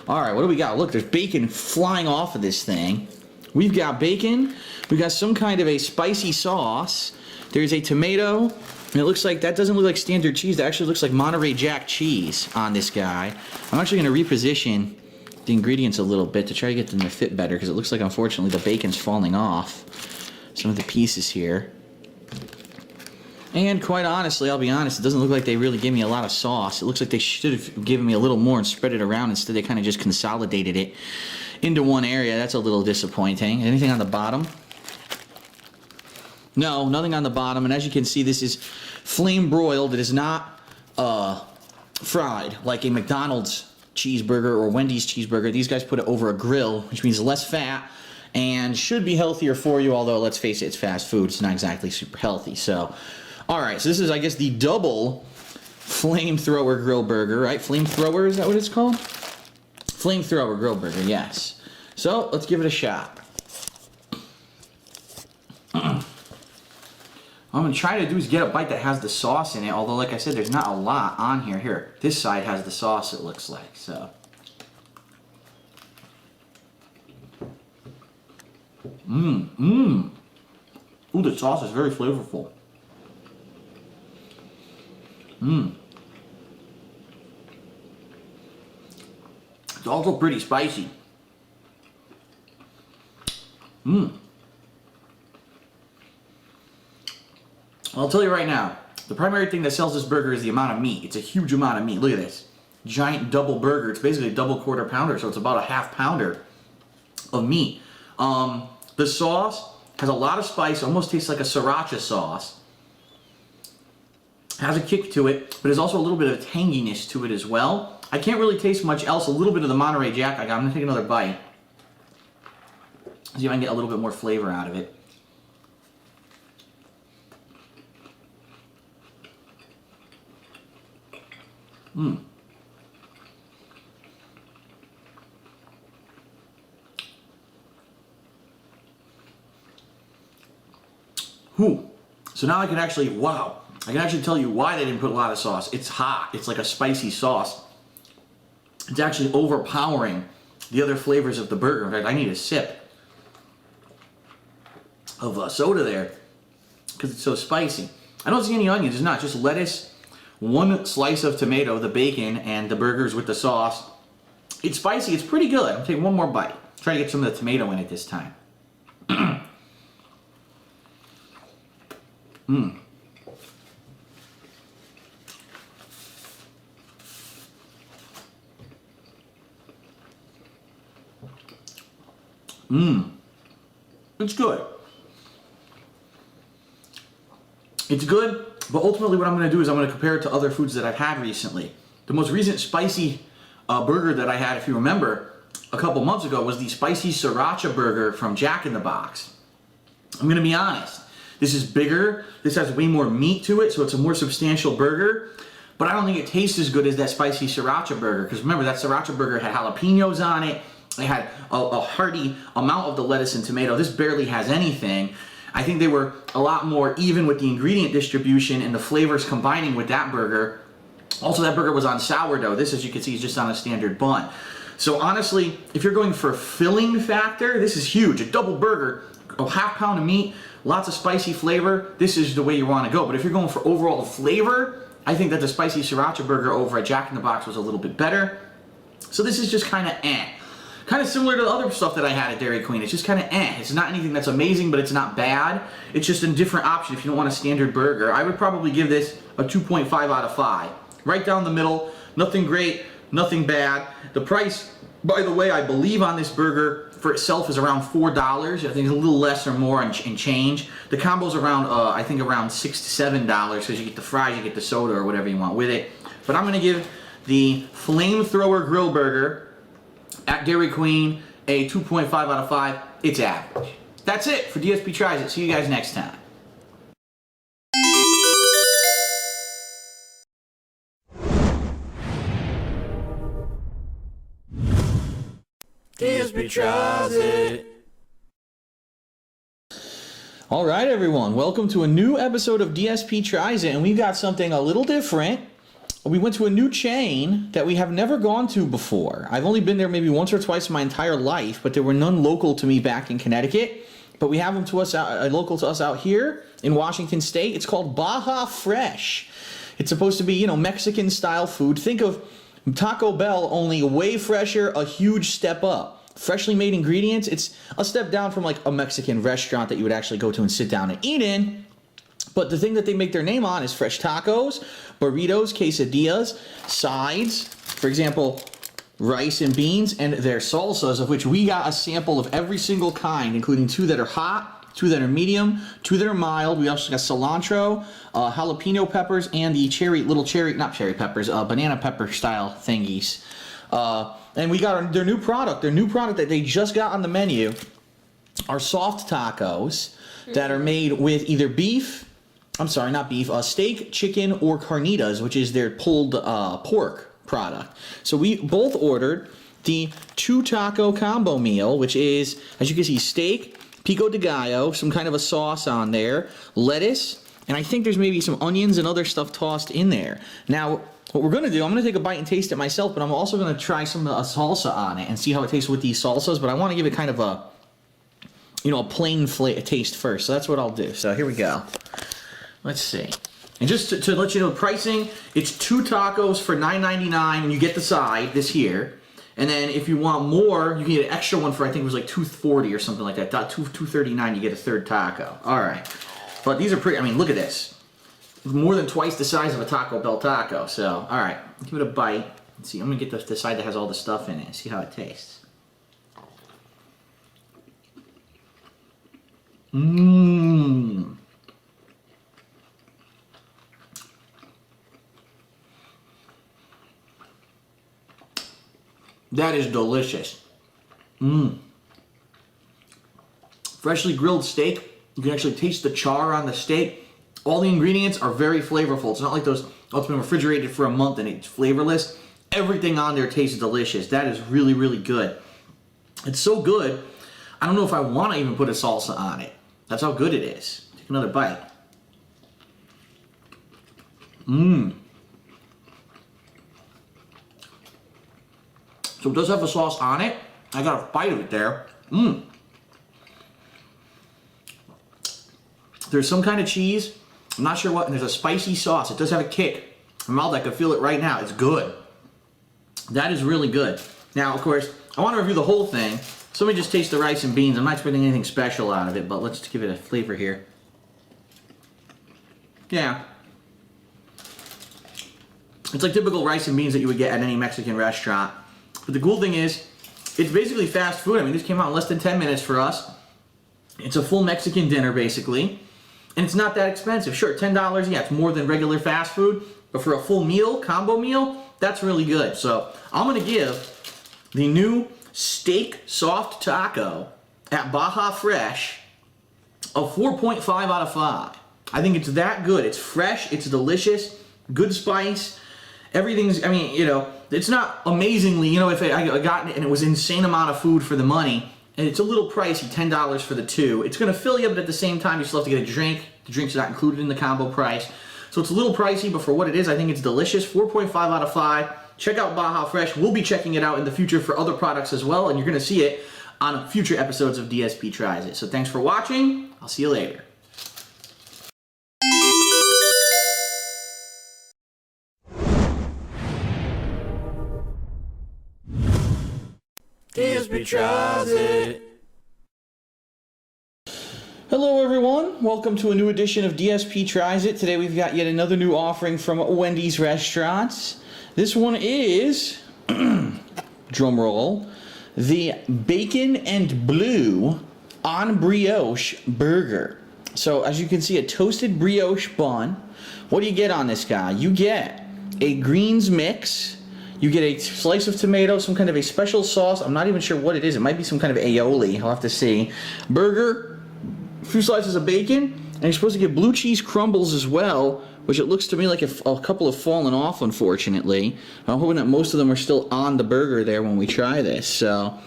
Alright, what do we got? Look, there's bacon flying off of this thing. We've got bacon, we've got some kind of a spicy sauce, there's a tomato, and it looks like, that doesn't look like standard cheese, that actually looks like Monterey Jack cheese on this guy. I'm actually going to reposition the ingredients a little bit to try to get them to fit better, because it looks like, unfortunately, the bacon's falling off some of the pieces here. And quite honestly, I'll be honest, it doesn't look like they really gave me a lot of sauce. It looks like they should have given me a little more and spread it around. Instead, they kind of just consolidated it into one area. That's a little disappointing. Anything on the bottom? No, nothing on the bottom. And as you can see, this is flame broiled. It is not fried like a McDonald's cheeseburger or Wendy's cheeseburger. These guys put it over a grill, which means less fat and should be healthier for you, although let's face it, it's fast food. It's not exactly super healthy. So, alright, so this is, I guess, the double Flamethrower grill burger, right? Flamethrower, is that what it's called? Flamethrower grill burger, yes. So, let's give it a shot. What I'm going to try to do is get a bite that has the sauce in it, although, like I said, there's not a lot on here. Here, this side has the sauce, it looks like, so. Ooh, the sauce is very flavorful. It's also pretty spicy. I'll tell you right now, the primary thing that sells this burger is the amount of meat. It's a huge amount of meat. Look at this. Giant double burger. It's basically a double quarter pounder, so it's about a half pounder of meat. The sauce has a lot of spice, almost tastes like a Sriracha sauce. Has a kick to it, but there's also a little bit of tanginess to it as well. I can't really taste much else. A little bit of the Monterey Jack I got. I'm going to take another bite. See if I can get a little bit more flavor out of it. So now I can actually, wow, I can actually tell you why they didn't put a lot of sauce. It's hot. It's like a spicy sauce. It's actually overpowering the other flavors of the burger. In fact, I need a sip of soda there because it's so spicy. I don't see any onions. It's not just lettuce, one slice of tomato, the bacon, and the burgers with the sauce. It's spicy. It's pretty good. I'm taking one more bite. Try to get some of the tomato in it this time. It's good. It's good, but ultimately what I'm going to do is I'm going to compare it to other foods that I've had recently. The most recent spicy burger that I had, if you remember, a couple months ago was the spicy Sriracha burger from Jack in the Box. I'm going to be honest. This is bigger. This has way more meat to it, so it's a more substantial burger. But I don't think it tastes as good as that spicy Sriracha burger. Because remember, that Sriracha burger had jalapenos on it. It had a hearty amount of the lettuce and tomato. This barely has anything. I think they were a lot more even with the ingredient distribution and the flavors combining with that burger. Also, that burger was on sourdough. This, as you can see, is just on a standard bun. So honestly, if you're going for filling factor, this is huge. A double burger, a half pound of meat, lots of spicy flavor. This is the way you want to go. But if you're going for overall flavor, I think that the spicy Sriracha burger over at Jack in the Box was a little bit better. So this is just kind of eh. Kind of similar to the other stuff that I had at Dairy Queen. It's just kind of It's not anything that's amazing, but it's not bad. It's just a different option if you don't want a standard burger. I would probably give this a 2.5 out of 5. Right down the middle. Nothing great, nothing bad. The price, by the way, I believe on this burger for itself is around $4. I think it's a little less or more in change. The combo's around, I think around $6 to $7 because you get the fries, you get the soda or whatever you want with it. But I'm going to give the Flamethrower Grill Burger at Dairy Queen a 2.5 out of 5. It's average. That's it for DSP Tries It. See you guys next time. DSP Tries It. All right, everyone. Welcome to a new episode of DSP Tries It, and we've got something a little different. We went to a new chain that we have never gone to before. I've only been there maybe once or twice in my entire life, but there were none local to me back in Connecticut. But we have them to us local to us out here in Washington State. It's called Baja Fresh. It's supposed to be, you know, Mexican style food. Think of Taco Bell, only way fresher, a huge step up. Freshly made ingredients. It's a step down from like a Mexican restaurant that you would actually go to and sit down and eat in. But the thing that they make their name on is fresh tacos, burritos, quesadillas, sides, for example, rice and beans, and their salsas, of which we got a sample of every single kind, including 2 that are hot, 2 that are medium, 2 that are mild. We also got cilantro, jalapeno peppers, and the banana pepper style thingies. And we got their new product that they just got on the menu are soft tacos that are made with either steak, chicken, or carnitas, which is their pulled pork product. So we both ordered the 2 taco combo meal, which is, as you can see, steak, pico de gallo, some kind of a sauce on there, lettuce, and I think there's maybe some onions and other stuff tossed in there. Now, what we're going to do, I'm going to take a bite and taste it myself, but I'm also going to try some salsa on it and see how it tastes with these salsas, but I want to give it kind of a, you know, a plain taste first. So that's what I'll do. So here we go. Let's see. And just to let you know, pricing, it's 2 tacos for $9.99, and you get the side, this here. And then if you want more, you can get an extra one for, I think it was like $2.40 or something like that. $2.39, you get a 3rd taco. All right. But these are pretty, I mean, look at this. More than twice the size of a Taco Bell taco. So, all right. Give it a bite. Let's see. I'm going to get the side that has all the stuff in it and see how it tastes. Mmm. That is delicious. Mmm. Freshly grilled steak. You can actually taste the char on the steak. All the ingredients are very flavorful. It's not like those, oh, it's been refrigerated for a month and it's flavorless. Everything on there tastes delicious. That is really, really good. It's so good, I don't know if I want to even put a salsa on it. That's how good it is. Take another bite. Mmm. So it does have a sauce on it. I got a bite of it there. Mmm. There's some kind of cheese. I'm not sure what, and there's a spicy sauce. It does have a kick. In my mouth, I can feel it right now. It's good. That is really good. Now, of course, I want to review the whole thing. So let me just taste the rice and beans. I'm not expecting anything special out of it, but let's give it a flavor here. Yeah. It's like typical rice and beans that you would get at any Mexican restaurant. But the cool thing is, it's basically fast food. I mean, this came out in less than 10 minutes for us. It's a full Mexican dinner, basically. And it's not that expensive. Sure, $10, yeah, it's more than regular fast food. But for a full meal, combo meal, that's really good. So I'm going to give the new steak soft taco at Baja Fresh a 4.5 out of 5. I think it's that good. It's fresh, it's delicious, good spice. Everything's, I mean, you know, it's not amazingly, you know, if I got it and it was an insane amount of food for the money, and it's a little pricey, $10 for the 2. It's going to fill you, but at the same time, you still have to get a drink. The drink's not included in the combo price. So it's a little pricey, but for what it is, I think it's delicious. 4.5 out of 5. Check out Baja Fresh. We'll be checking it out in the future for other products as well, and you're going to see it on future episodes of DSP Tries It. So thanks for watching. I'll see you later. DSP tries it. Hello everyone, welcome to a new edition of DSP Tries It. Today we've got yet another new offering from Wendy's Restaurants. This one is, drum roll, the Bacon and Blue on Brioche Burger. So as you can see, a toasted brioche bun. What do you get on this guy? You get a greens mix, you get a slice of tomato, some kind of a special sauce. I'm not even sure what it is. It might be some kind of aioli. I'll have to see. Burger, a few slices of bacon, and you're supposed to get blue cheese crumbles as well, which it looks to me like a couple have fallen off, unfortunately. I'm hoping that most of them are still on the burger there when we try this. So,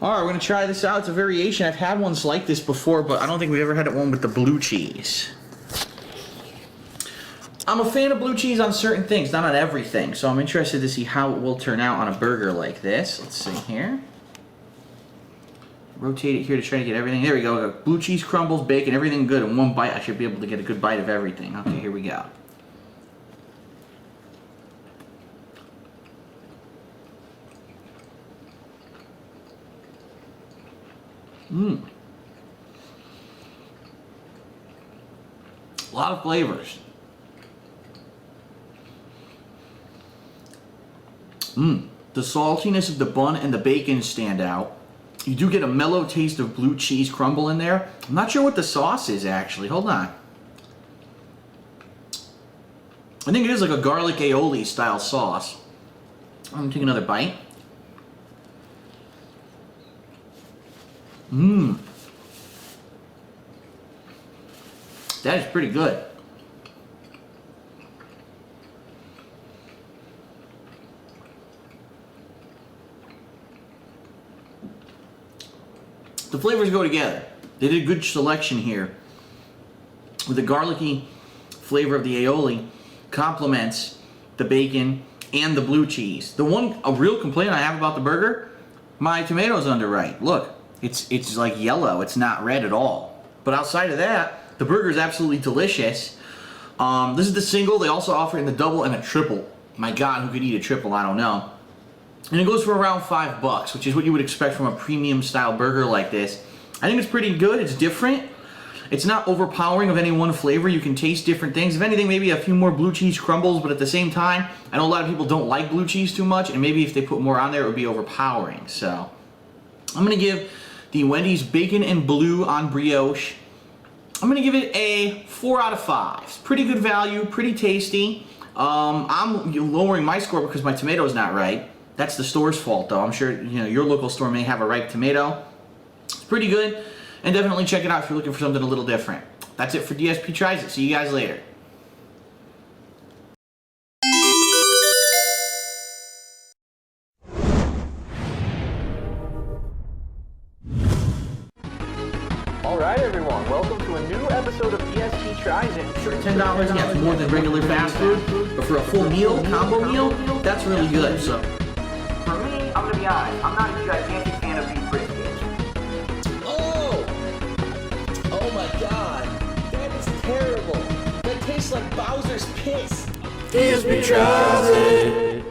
alright, we're going to try this out. It's a variation. I've had ones like this before, but I don't think we've ever had one with the blue cheese. I'm a fan of blue cheese on certain things, not on everything, so I'm interested to see how it will turn out on a burger like this. Let's see here. Rotate it here to try to get everything. There we go. Blue cheese crumbles, bacon, everything good in one bite. I should be able to get a good bite of everything. Okay, here we go. A lot of flavors. The saltiness of the bun and the bacon stand out. You do get a mellow taste of blue cheese crumble in there. I'm not sure what the sauce is actually. Hold on. I think it is like a garlic aioli style sauce. I'm gonna take another bite. That is pretty good. The flavors go together. They did a good selection here. With the garlicky flavor of the aioli complements the bacon and the blue cheese. A real complaint I have about the burger, my tomatoes underripe. Look, it's like yellow. It's not red at all. But outside of that, the burger is absolutely delicious. This is the single. They also offer it in the double and a triple. My God, who could eat a triple? I don't know. And it goes for around $5, which is what you would expect from a premium style burger like this. I think it's pretty good. It's different. It's not overpowering of any one flavor. You can taste different things. If anything, maybe a few more blue cheese crumbles, but at the same time, I know a lot of people don't like blue cheese too much, and maybe if they put more on there, it would be overpowering. So, I'm going to give the Wendy's Bacon and Blue on Brioche, I'm going to give it a 4 out of 5. It's pretty good value, pretty tasty. I'm lowering my score because my tomato's not right. That's the store's fault, though. I'm sure your local store may have a ripe tomato. It's pretty good, and definitely check it out if you're looking for something a little different. That's it for DSP Tries It. See you guys later. Alright everyone, welcome to a new episode of DSP Tries It. Sure, $10, yeah, it's more than regular fast food, but for a full meal, combo meal, that's really good. So, for me, I'm gonna be honest, I'm not a gigantic fan of beef brisket. Oh my God, that is terrible. That tastes like Bowser's piss. DSP tries it.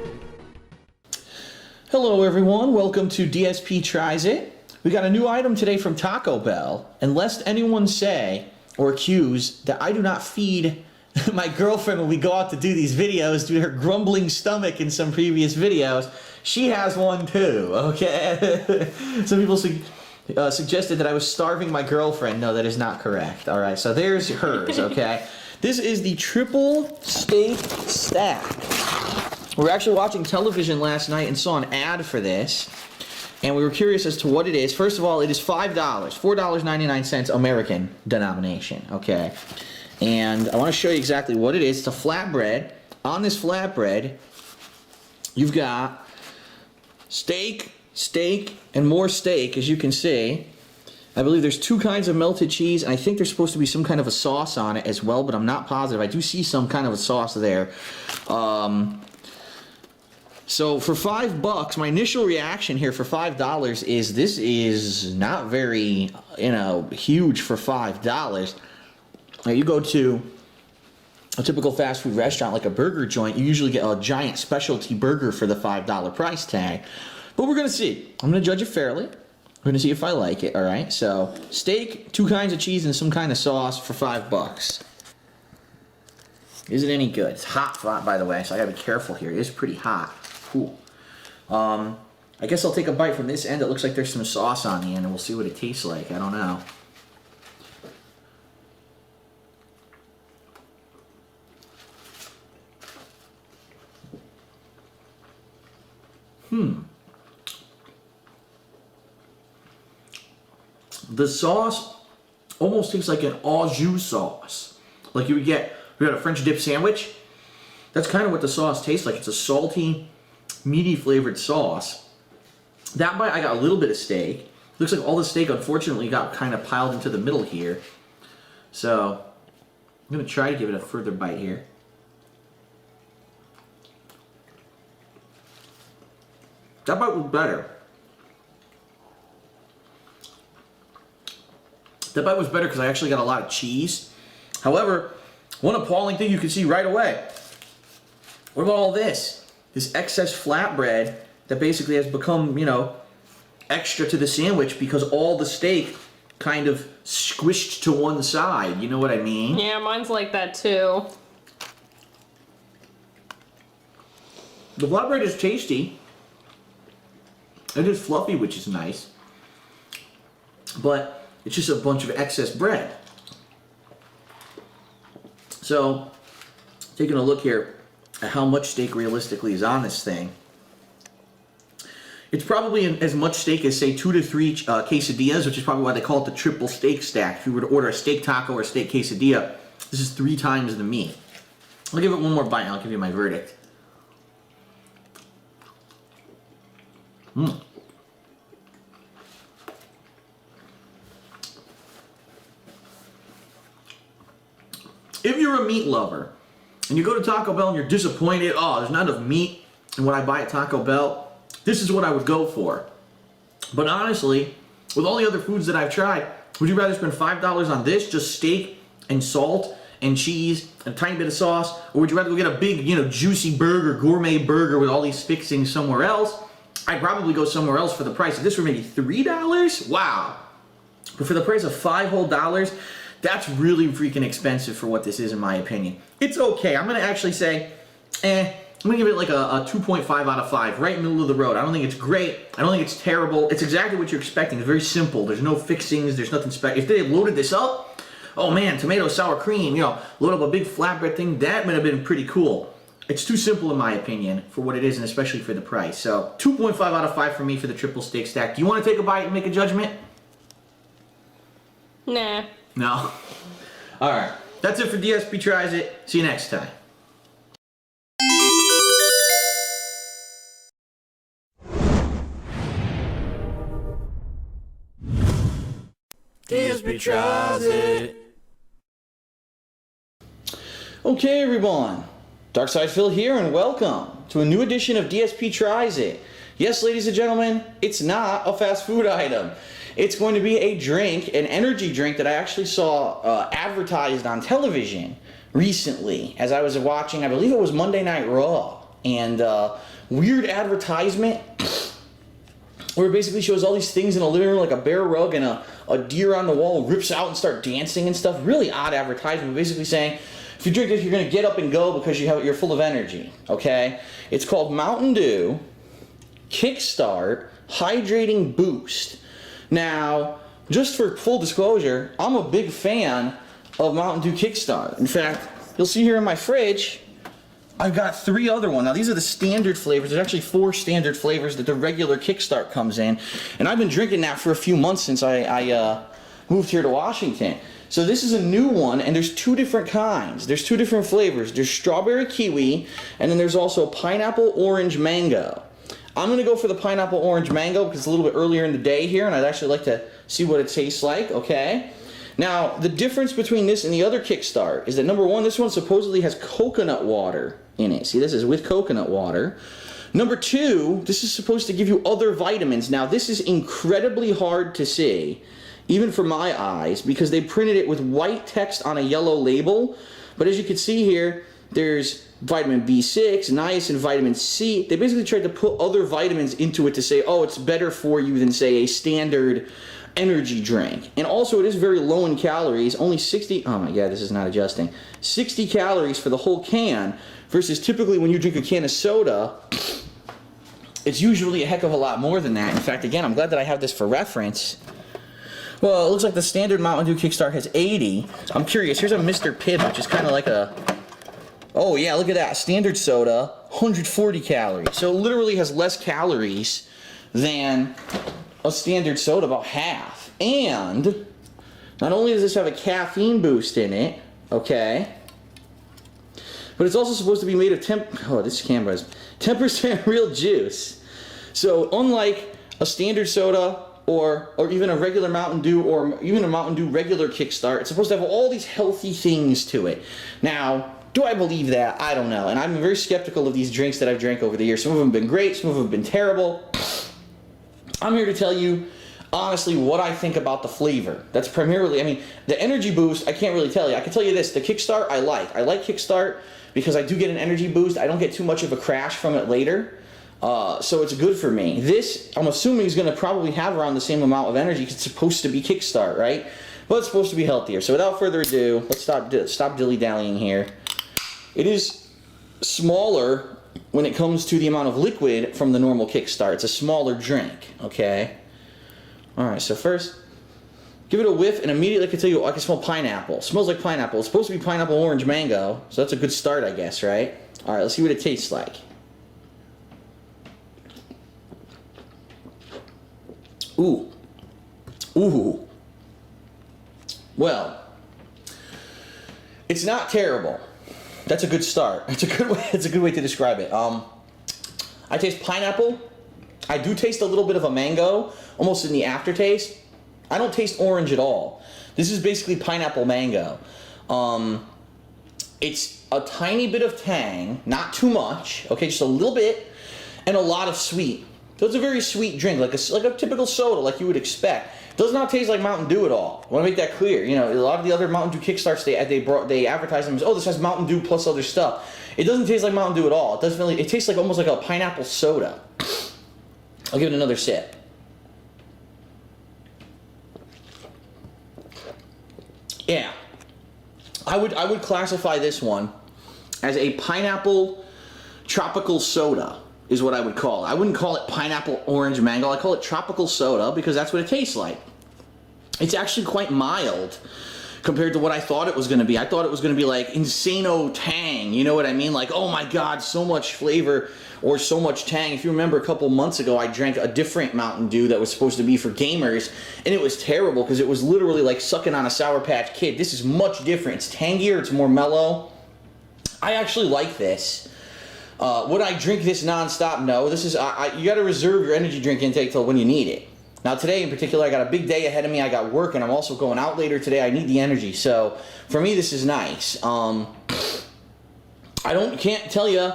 Hello everyone, welcome to DSP Tries It. We got a new item today from Taco Bell, and lest anyone say or accuse that I do not feed my girlfriend when we go out to do these videos due to her grumbling stomach in some previous videos, she has one too, okay? Some people suggested that I was starving my girlfriend. No, that is not correct. All right, so there's hers, okay? This is the triple steak stack. We were actually watching television last night and saw an ad for this, and we were curious as to what it is. First of all, it is $5, $4.99 American denomination, okay? And I want to show you exactly what it is. It's a flatbread. On this flatbread, you've got steak, and more steak, as you can see. I believe there's 2 kinds of melted cheese, and I think there's supposed to be some kind of a sauce on it as well, but I'm not positive. I do see some kind of a sauce there. So for $5, my initial reaction here for $5 is this is not very, huge for $5. Now you go to a typical fast food restaurant like a burger joint, you usually get a giant specialty burger for the $5 price tag. But we're going to see. I'm going to judge it fairly. We're going to see if I like it, all right? So, steak, 2 kinds of cheese, and some kind of sauce for $5. Is it any good? It's hot, by the way, so I got to be careful here. It is pretty hot. Cool. I guess I'll take a bite from this end. It looks like there's some sauce on the end, and we'll see what it tastes like. I don't know. The sauce almost tastes like an au jus sauce. Like you would get, we had a French dip sandwich. That's kind of what the sauce tastes like. It's a salty, meaty flavored sauce. That bite, I got a little bit of steak. Looks like all the steak, unfortunately, got kind of piled into the middle here. So, I'm going to try to give it a further bite here. That bite was better. That bite was better because I actually got a lot of cheese. However, one appalling thing you can see right away. What about all this? This excess flatbread that basically has become, you know, extra to the sandwich because all the steak kind of squished to one side. You know what I mean? Yeah, mine's like that too. The flatbread is tasty. It is fluffy, which is nice. But it's just a bunch of excess bread. So, taking a look here at how much steak realistically is on this thing. It's probably as much steak as, say, 2 to 3 quesadillas, which is probably why they call it the triple steak stack. If you were to order a steak taco or a steak quesadilla, this is 3 times the meat. I'll give it one more bite and I'll give you my verdict. If you're a meat lover and you go to Taco Bell and you're disappointed, oh, there's not enough meat in what I buy at Taco Bell, this is what I would go for. But honestly, with all the other foods that I've tried, would you rather spend $5 on this, just steak and salt and cheese and a tiny bit of sauce, or would you rather go get a big, you know, juicy burger, gourmet burger with all these fixings somewhere else? I'd probably go somewhere else for the price. If this were maybe $3, wow. But for the price of $5 whole, that's really freaking expensive for what this is, in my opinion. It's okay. I'm going to actually say, I'm going to give it like a 2.5 out of 5, right in the middle of the road. I don't think it's great. I don't think it's terrible. It's exactly what you're expecting. It's very simple. There's no fixings. There's nothing special. If they had loaded this up, oh man, tomato, sour cream, you know, load up a big flatbread thing, that would have been pretty cool. It's too simple, in my opinion, for what it is, and especially for the price. So, 2.5 out of 5 for me for the triple steak stack. Do you want to take a bite and make a judgment? Nah. No? Alright. That's it for DSP Tries It. See you next time. DSP Tries It. Okay, everyone. Darkside Phil here, and welcome to a new edition of DSP Tries It. Yes, ladies and gentlemen, it's not a fast food item. It's going to be a drink, an energy drink that I actually saw advertised on television recently as I was watching, I believe it was Monday Night Raw, and weird advertisement where it basically shows all these things in a living room, like a bear rug and a deer on the wall rips out and start dancing and stuff. Really odd advertisement, basically saying, if you drink this, you're going to get up and go because you're full of energy, okay? It's called Mountain Dew Kickstart Hydrating Boost. Now, just for full disclosure, I'm a big fan of Mountain Dew Kickstart. In fact, you'll see here in my fridge, I've got 3 other ones. Now, these are the standard flavors. There's actually 4 standard flavors that the regular Kickstart comes in. And I've been drinking that for a few months since I moved here to Washington. So this is a new one, and there's 2 different kinds. There's 2 different flavors. There's strawberry kiwi, and then there's also pineapple orange mango. I'm going to go for the pineapple orange mango because it's a little bit earlier in the day here, and I'd actually like to see what it tastes like, okay? Now, the difference between this and the other Kickstart is that, number 1, this one supposedly has coconut water in it. See, this is with coconut water. Number 2, this is supposed to give you other vitamins. Now, this is incredibly hard to see, even for my eyes, because they printed it with white text on a yellow label. But as you can see here, There's vitamin B6, niacin, vitamin C. They basically tried to put other vitamins into it to say, oh, it's better for you than, say, a standard energy drink. And also, it is very low in calories, only 60, oh my god, this is not adjusting, 60 calories for the whole can, versus typically when you drink a can of soda, it's usually a heck of a lot more than that. In fact, again, I'm glad that I have this for reference. Well, it looks like the standard Mountain Dew Kickstart has 80. I'm curious, here's a Mr. Pibb, which is kind of like a, oh yeah, look at that, standard soda, 140 calories. So it literally has less calories than a standard soda, about half. And not only does this have a caffeine boost in it, okay, but it's also supposed to be made of 10% real juice. So unlike a standard soda or even a regular Mountain Dew or even a Mountain Dew regular Kickstart, it's supposed to have all these healthy things to it. Now, do I believe that? I don't know. And I'm very skeptical of these drinks that I've drank over the years. Some of them have been great, some of them have been terrible. I'm here to tell you, honestly, what I think about the flavor. That's primarily, I mean, the energy boost, I can't really tell you. I can tell you this, the Kickstart I like. I like Kickstart because I do get an energy boost. I don't get too much of a crash from it later. So it's good for me. This, I'm assuming, is going to probably have around the same amount of energy because it's supposed to be Kickstart, right? But it's supposed to be healthier. So without further ado, let's stop dilly-dallying here. It is smaller when it comes to the amount of liquid from the normal Kickstart. It's a smaller drink, okay? Alright, so first, give it a whiff, and immediately I can tell you, I can smell pineapple. It smells like pineapple. It's supposed to be pineapple, orange, mango, so that's a good start, I guess, right? Alright, let's see what it tastes like. Ooh. Ooh. Well, it's not terrible. That's a good start. It's a good way to describe it. I taste pineapple. I do taste a little bit of a mango, almost in the aftertaste. I don't taste orange at all. This is basically pineapple mango. It's a tiny bit of tang, not too much, okay, just a little bit, and a lot of sweet. So it's a very sweet drink, like a typical soda, like you would expect. It does not taste like Mountain Dew at all. I want to make that clear. You know, a lot of the other Mountain Dew Kickstarts, they advertise them as, oh, this has Mountain Dew plus other stuff. It doesn't taste like Mountain Dew at all. It doesn't really. It tastes like almost like a pineapple soda. I'll give it another sip. Yeah, I would classify this one as a pineapple tropical soda. Is what I would call it. I wouldn't call it pineapple orange mango. I call it tropical soda because that's what it tastes like. It's actually quite mild compared to what I thought it was going to be. I thought it was going to be like insano tang. You know what I mean? Like, oh my god, so much flavor or so much tang. If you remember a couple months ago, I drank a different Mountain Dew that was supposed to be for gamers, and it was terrible because it was literally like sucking on a Sour Patch Kid. This is much different. It's tangier. It's more mellow. I actually like this. Would I drink this non-stop? No. This is you got to reserve your energy drink intake till when you need it. Now today in particular, I got a big day ahead of me. I got work, and I'm also going out later today. I need the energy, so for me this is nice. Can't tell you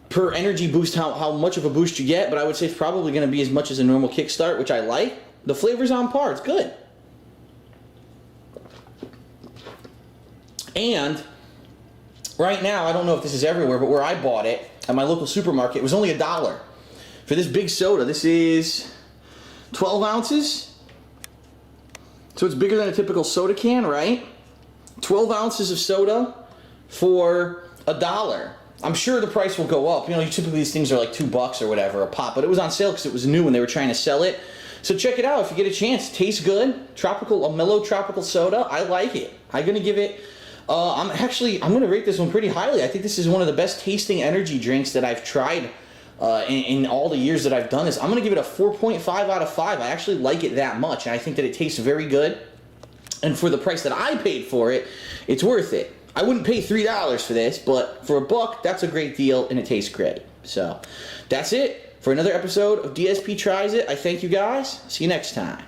per energy boost how much of a boost you get, but I would say it's probably going to be as much as a normal Kickstart, which I like. The flavor's on par. It's good. And right now, I don't know if this is everywhere, but where I bought it at my local supermarket, it was only $1 for this big soda. This is 12 ounces. So it's bigger than a typical soda can, right? 12 ounces of soda for $1. I'm sure the price will go up. You know, typically these things are like $2 or whatever a pop, but it was on sale because it was new and they were trying to sell it. So check it out if you get a chance. It tastes good. A mellow tropical soda. I like it. I'm gonna give it. I'm gonna rate this one pretty highly. I think this is one of the best tasting energy drinks that I've tried in all the years that I've done this. I'm gonna give it a 4.5 out of 5. I actually like it that much, and I think that it tastes very good. And for the price that I paid for it, it's worth it. I wouldn't pay $3 for this, but for $1, that's a great deal, and it tastes great. So that's it for another episode of DSP Tries It. I thank you guys. See you next time.